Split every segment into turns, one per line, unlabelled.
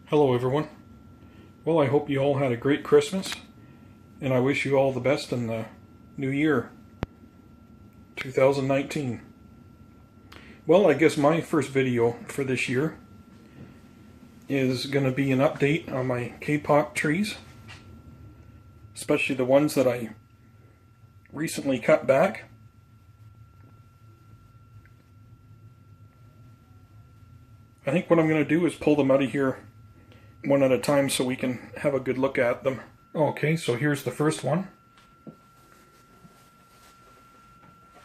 Hello everyone. Well, I hope you all had a great Christmas, and I wish you all the best in the new year, 2019. Well, I guess my first video for this year is going to be an update on my kapok trees, especially the ones that I recently cut back. I think what I'm going to do is pull them out of here one at a time so we can have a good look at them. Okay, so here's the first one.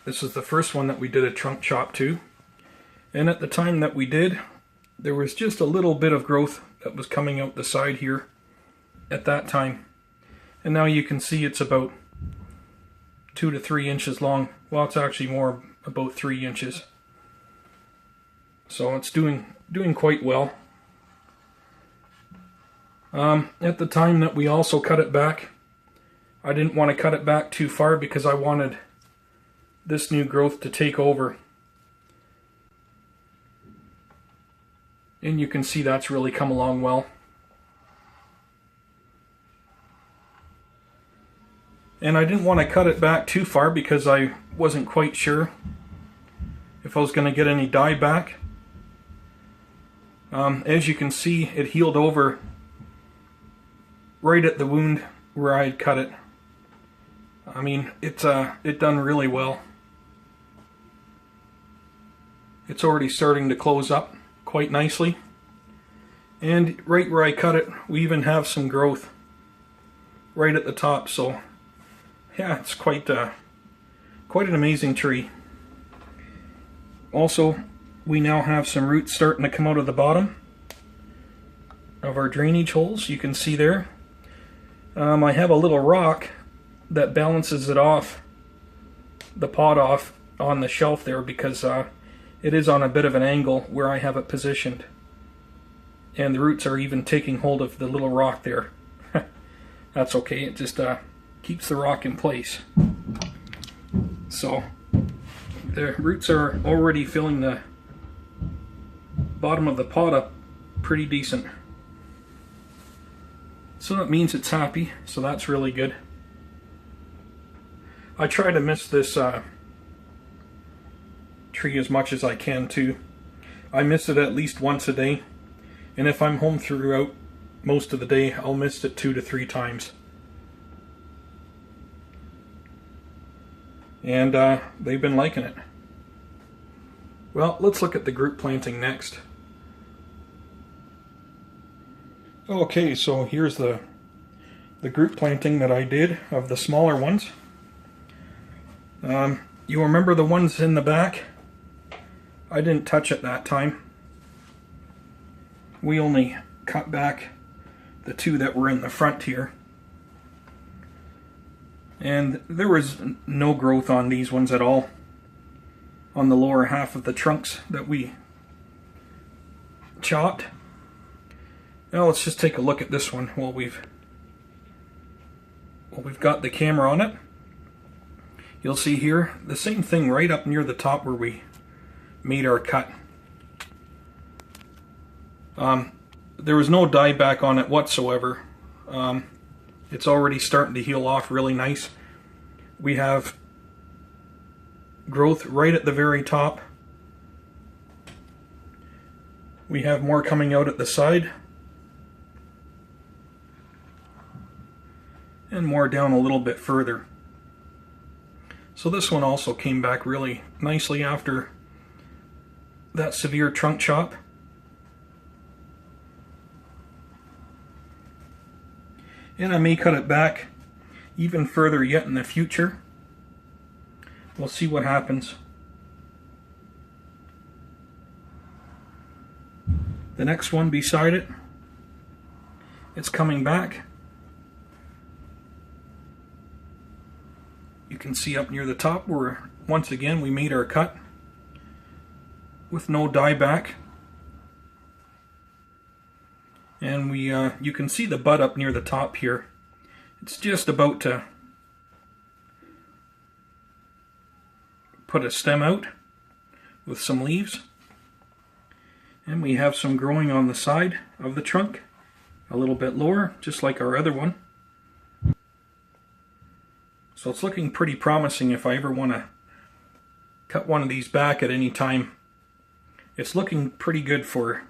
This is the first one that we did a trunk chop to. And at the time that we did, there was just a little bit of growth that was coming out the side here at that time. And now you can see it's about 2 to 3 inches long. Well, it's actually more, about 3 inches. So it's doing quite well. At the time that we also cut it back, I didn't want to cut it back too far because I wanted this new growth to take over. And you can see that's really come along well. And I didn't want to cut it back too far because I wasn't quite sure if I was going to get any dye back. As you can see, it healed over right at the wound where I had cut it. I mean, it done really well. It's already starting to close up quite nicely. And right where I cut it, we even have some growth right at the top. So yeah, it's quite an amazing tree. Also, we now have some roots starting to come out of the bottom of our drainage holes. You can see there. I have a little rock that balances it off, the pot off on the shelf there, because it is on a bit of an angle where I have it positioned. And the roots are even taking hold of the little rock there. That's okay, it just keeps the rock in place. So the roots are already filling the bottom of the pot up pretty decent. So that means it's happy, so that's really good. I try to miss this tree as much as I can too. I miss it at least once a day, and if I'm home throughout most of the day, I'll miss it 2 to 3 times. And they've been liking it. Well, let's look at the group planting next. Okay, so here's the group planting that I did of the smaller ones. You remember the ones in the back? I didn't touch it that time. We only cut back the 2 that were in the front here. And there was no growth on these ones at all, on the lower half of the trunks that we chopped. Now let's just take a look at this one while we've got the camera on it. You'll see here the same thing right up near the top where we made our cut. There was no dye back on it whatsoever. It's already starting to heal off really nice. We have growth right at the very top. We have more coming out at the side. And more down a little bit further. So this one also came back really nicely after that severe trunk chop. And I may cut it back even further yet in the future. We'll see what happens. The next one beside it, it's coming back. You can see up near the top where once again we made our cut with no dye back. And you can see the bud up near the top here. It's just about to put a stem out with some leaves. And we have some growing on the side of the trunk. a little bit lower, just like our other one. So it's looking pretty promising if I ever want to cut one of these back at any time. It's looking pretty good for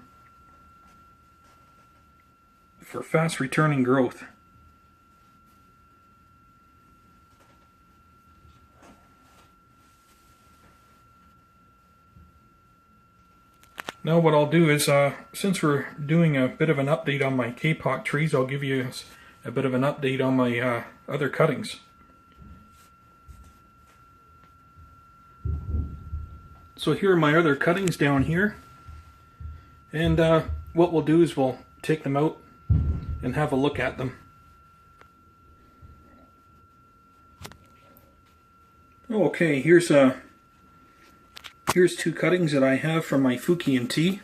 fast returning growth. Now what I'll do is, since we're doing a bit of an update on my kapok trees, I'll give you a bit of an update on my other cuttings. So here are my other cuttings down here, and what we'll do is we'll take them out and have a look at them. Okay, here's two cuttings that I have from my Fukian-T,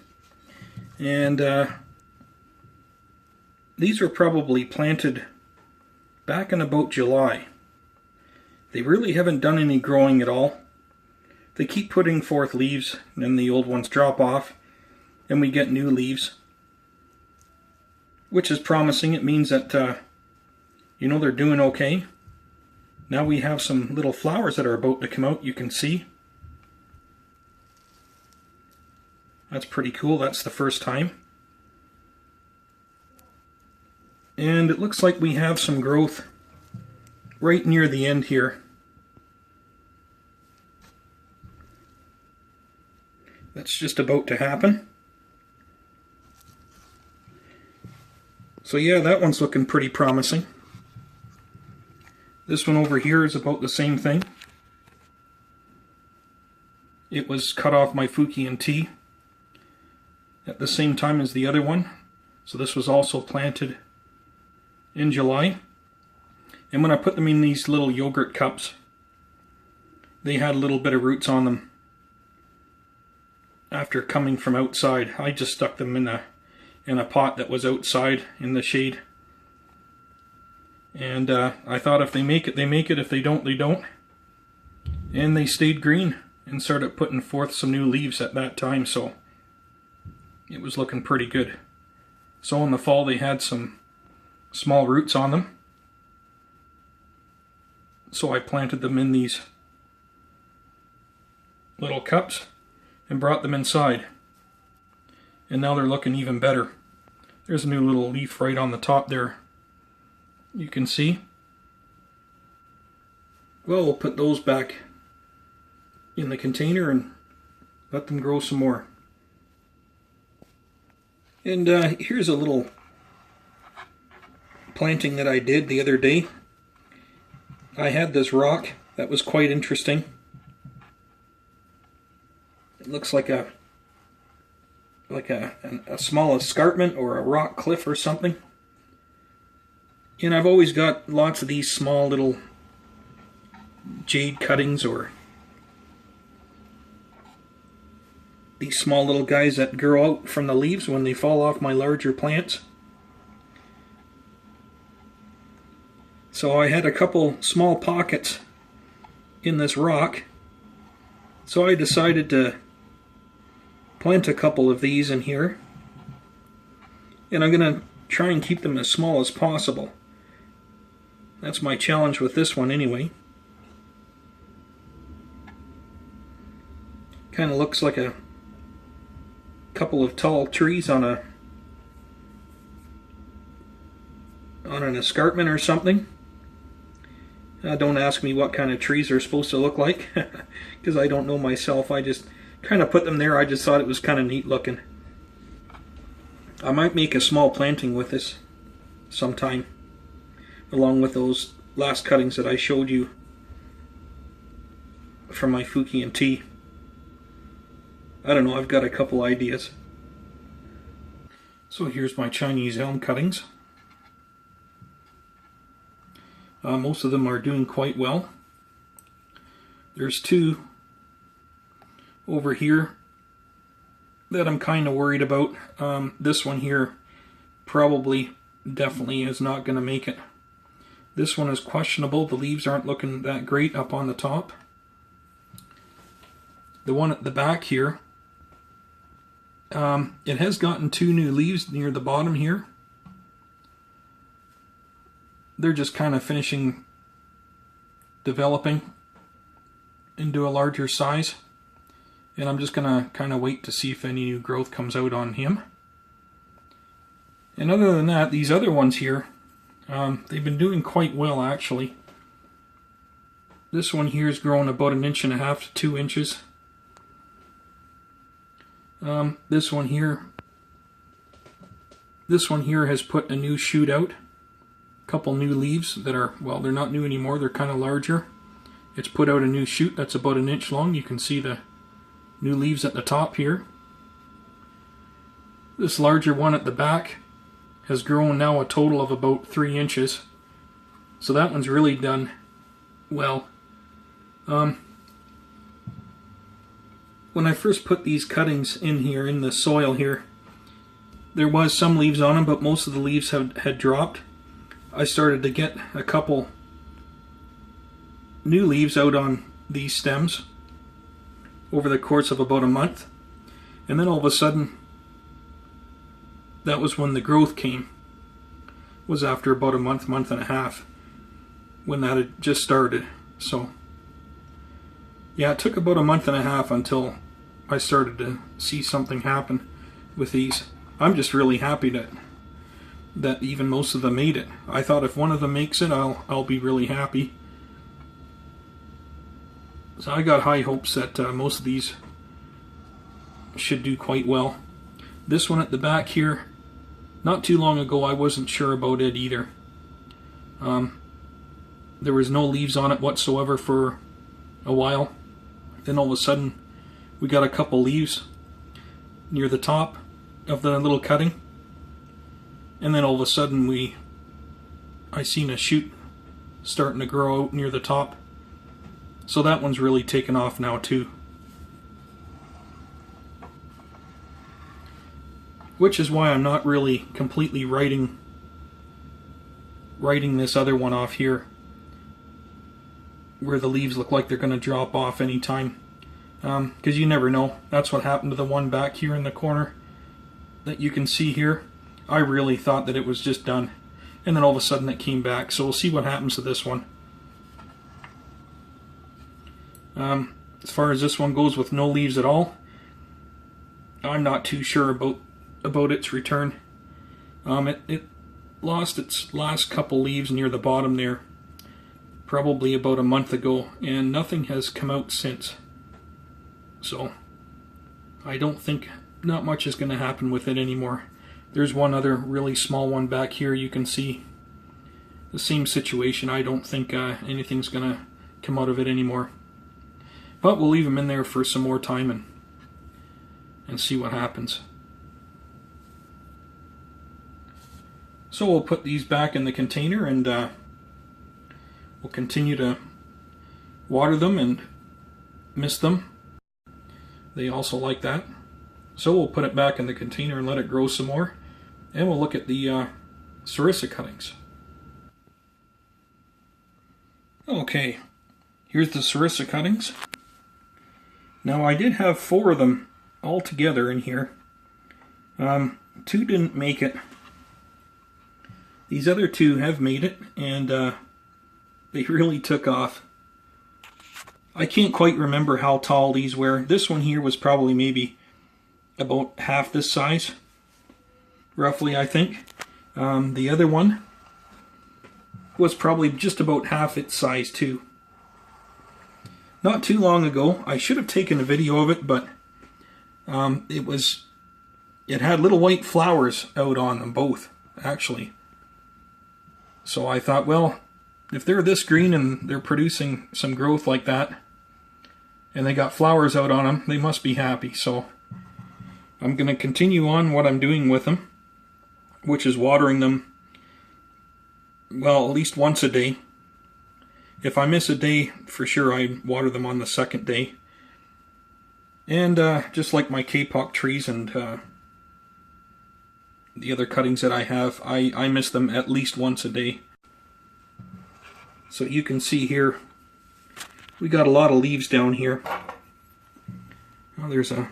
and these were probably planted back in about July. They really haven't done any growing at all. They keep putting forth leaves, and then the old ones drop off, and we get new leaves, which is promising. It means that, you know, they're doing okay. Now we have some little flowers that are about to come out, you can see. That's pretty cool. That's the first time. And it looks like we have some growth right near the end here. That's just about to happen. So yeah, that one's looking pretty promising. This one over here is about the same thing. It was cut off my Fukian-T at the same time as the other one. So this was also planted in July. And when I put them in these little yogurt cups, they had a little bit of roots on them after coming from outside. I just stuck them in a pot that was outside in the shade. And I thought if they make it, they make it. If they don't, they don't. And they stayed green and started putting forth some new leaves at that time, so it was looking pretty good. So in the fall they had some small roots on them. So I planted them in these little cups and brought them inside. And now they're looking even better. There's a new little leaf right on the top there. You can see. Well, we'll put those back in the container and let them grow some more. And here's a little planting that I did the other day. I had this rock that was quite interesting. It looks like a small escarpment or a rock cliff or something. And I've always got lots of these small little jade cuttings, or these small little guys that grow out from the leaves when they fall off my larger plants. So I had a couple small pockets in this rock, so I decided to plant a couple of these in here, and I'm going to try and keep them as small as possible. That's my challenge with this one anyway. Kind of looks like a couple of tall trees on an escarpment or something. Don't ask me what kind of trees they're supposed to look like, because I don't know myself. I just kind of put them there. I just thought it was kind of neat looking. I might make a small planting with this sometime, along with those last cuttings that I showed you from my Fukian-T. I don't know, I've got a couple ideas. So here's my Chinese elm cuttings. Most of them are doing quite well. There's two over here that I'm kind of worried about. This one here definitely is not going to make it. This one is questionable. The leaves aren't looking that great up on the top. The one at the back here, it has gotten two new leaves near the bottom here. they're just kind of finishing developing into a larger size. And I'm just going to kind of wait to see if any new growth comes out on him. And other than that, these other ones here, they've been doing quite well actually. This one here is growing about 1.5 inches to 2 inches. This one here has put a new shoot out. A couple new leaves that are, well, they're not new anymore, they're kind of larger. It's put out a new shoot that's about 1 inch long. You can see the new leaves at the top here. This larger one at the back has grown now a total of about 3 inches. So that one's really done well. When I first put these cuttings in here, in the soil here, there was some leaves on them, but most of the leaves had dropped. I started to get a couple new leaves out on these stems over the course of about a month. And then all of a sudden, that was when the growth came. It was after about a month, month and a half, when that had just started. So, yeah, it took about a month and a half until I started to see something happen with these. I'm just really happy that even most of them made it. I thought if one of them makes it, I'll be really happy. So I got high hopes that most of these should do quite well. This one at the back here, not too long ago I wasn't sure about it either. There was no leaves on it whatsoever for a while. Then all of a sudden we got a couple leaves near the top of the little cutting. And then all of a sudden I seen a shoot starting to grow out near the top. So that one's really taken off now too. Which is why I'm not really completely writing this other one off here, where the leaves look like they're going to drop off anytime. Because you never know. That's what happened to the one back here in the corner that you can see here. I really thought that it was just done. And then all of a sudden it came back. So we'll see what happens to this one. As far as this one goes with no leaves at all, I'm not too sure about its return. It lost its last couple leaves near the bottom there probably about a month ago, and nothing has come out since. So I don't think not much is going to happen with it anymore. There's one other really small one back here. You can see the same situation. I don't think anything's going to come out of it anymore. But we'll leave them in there for some more time and see what happens. So we'll put these back in the container, and we'll continue to water them and mist them. They also like that. So we'll put it back in the container and let it grow some more. And we'll look at the Sarissa cuttings. Okay, here's the Sarissa cuttings. Now I did have 4 of them all together in here. 2 didn't make it. These other 2 have made it, and they really took off. I can't quite remember how tall these were. This one here was probably maybe about half this size, roughly, I think. The other one was probably just about half its size too. Not too long ago, I should have taken a video of it, but it had little white flowers out on them both, actually. So I thought, well, if they're this green and they're producing some growth like that, and they got flowers out on them, they must be happy. So I'm going to continue on what I'm doing with them, which is watering them, well, at least once a day. If I miss a day, for sure I water them on the second day. And just like my kapok trees and the other cuttings that I have, I miss them at least once a day. So you can see here, we got a lot of leaves down here. Well, there's a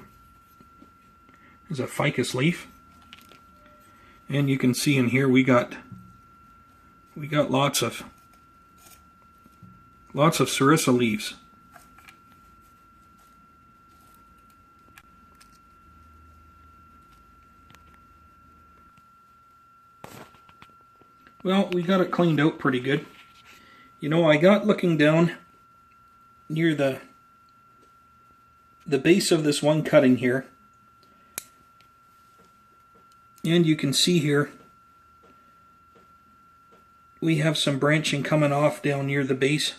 ficus leaf. And you can see in here we got we got lots of Sarissa leaves. Well, we got it cleaned out pretty good. You know, I got looking down near the base of this one cutting here, and you can see here we have some branching coming off down near the base.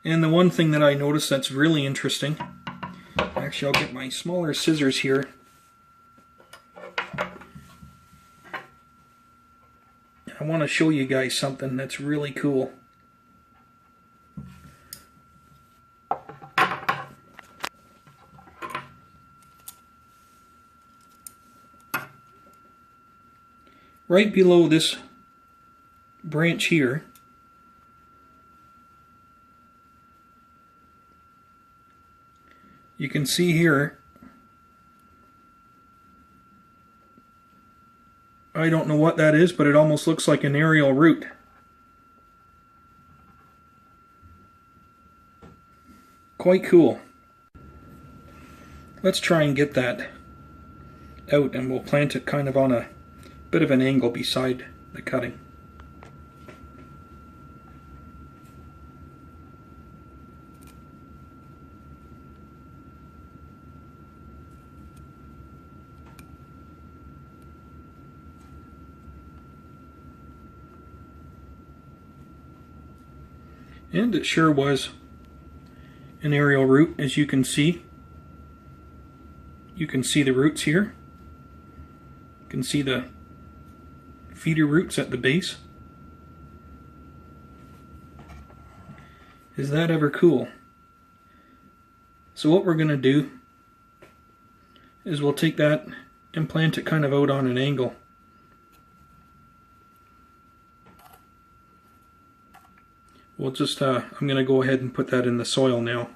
And the one thing that I noticed that's really interesting, actually I'll get my smaller scissors here. I want to show you guys something that's really cool. Right below this branch here, you can see here, I don't know what that is, but it almost looks like an aerial root. Quite cool. Let's try and get that out, and we'll plant it kind of on a bit of an angle beside the cutting. And it sure was an aerial root, as you can see. You can see the roots here. You can see the feeder roots at the base. Is that ever cool? So what we're going to do is we'll take that and plant it kind of out on an angle. We'll just, I'm going to go ahead and put that in the soil now.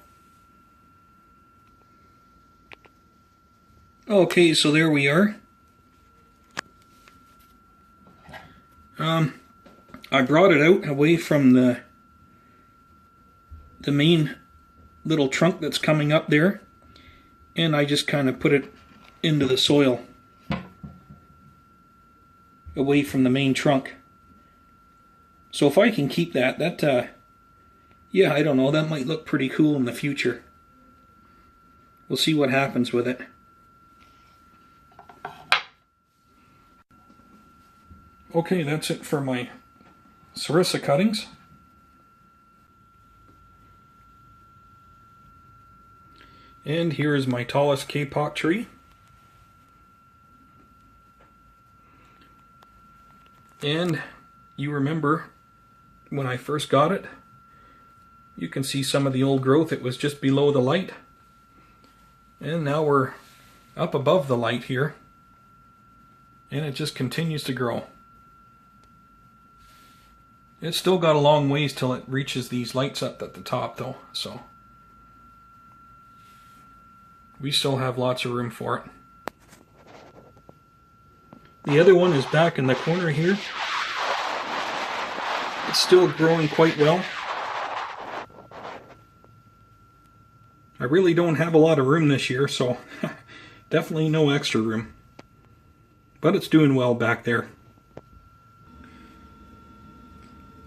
Okay, so there we are. I brought it out away from the main little trunk that's coming up there, and I just kind of put it into the soil away from the main trunk. So if I can keep that, yeah, I don't know, that might look pretty cool in the future. We'll see what happens with it. Okay, that's it for my Sarissa cuttings. And here is my tallest kapok tree. And you remember when I first got it, you can see some of the old growth. It was just below the light. And now we're up above the light here. And it just continues to grow. It's still got a long ways till it reaches these lights up at the top though, so we still have lots of room for it. The other one is back in the corner here. It's still growing quite well. I really don't have a lot of room this year, so definitely no extra room. But it's doing well back there.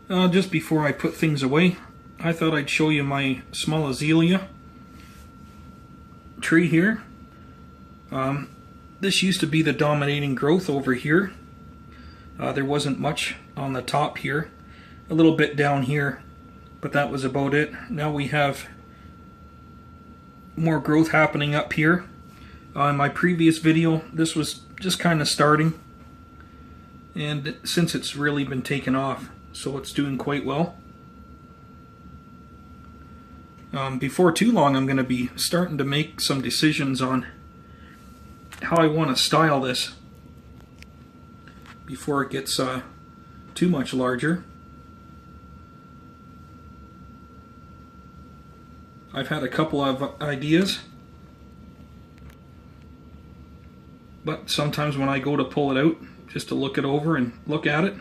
Just before I put things away, I thought I'd show you my small azalea tree here. This used to be the dominating growth over here. There wasn't much on the top here. A little bit down here, but that was about it. Now we have more growth happening up here. In my previous video, this was just kind of starting. And since it's really been taken off, so it's doing quite well. Before too long, I'm going to be starting to make some decisions on how I want to style this before it gets too much larger. I've had a couple of ideas, but sometimes when I go to pull it out just to look it over and look at it,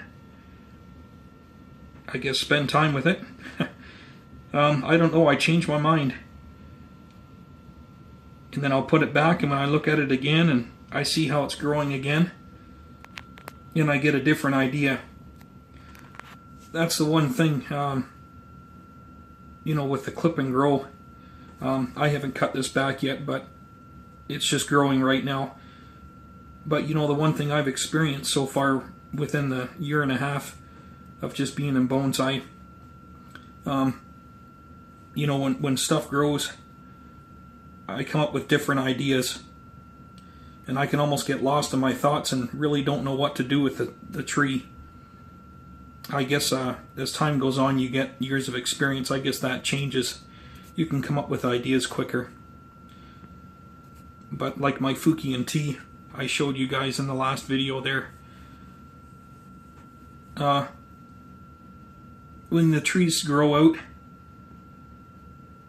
I guess, spend time with it. I don't know, I changed my mind. And then I'll put it back, and when I look at it again and I see how it's growing again, and I get a different idea. That's the one thing, you know, with the clip and grow. I haven't cut this back yet, but it's just growing right now. But you know, the one thing I've experienced so far within the year and a half of just being in bonsai, you know, when stuff grows, I come up with different ideas, and I can almost get lost in my thoughts and really don't know what to do with the tree. I guess as time goes on, you get years of experience. I guess that changes. You can come up with ideas quicker. But like my Fukian tea I showed you guys in the last video there, when the trees grow out,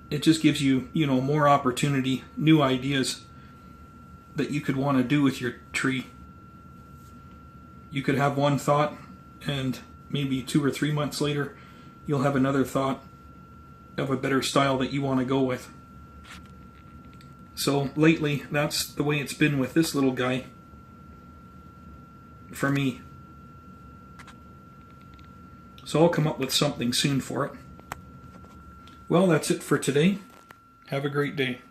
it just gives you, you know, more opportunity, new ideas that you could want to do with your tree. You could have one thought, and maybe 2 or 3 months later, you'll have another thought of a better style that you want to go with. So lately, that's the way it's been with this little guy for me. So I'll come up with something soon for it. Well, that's it for today. Have a great day.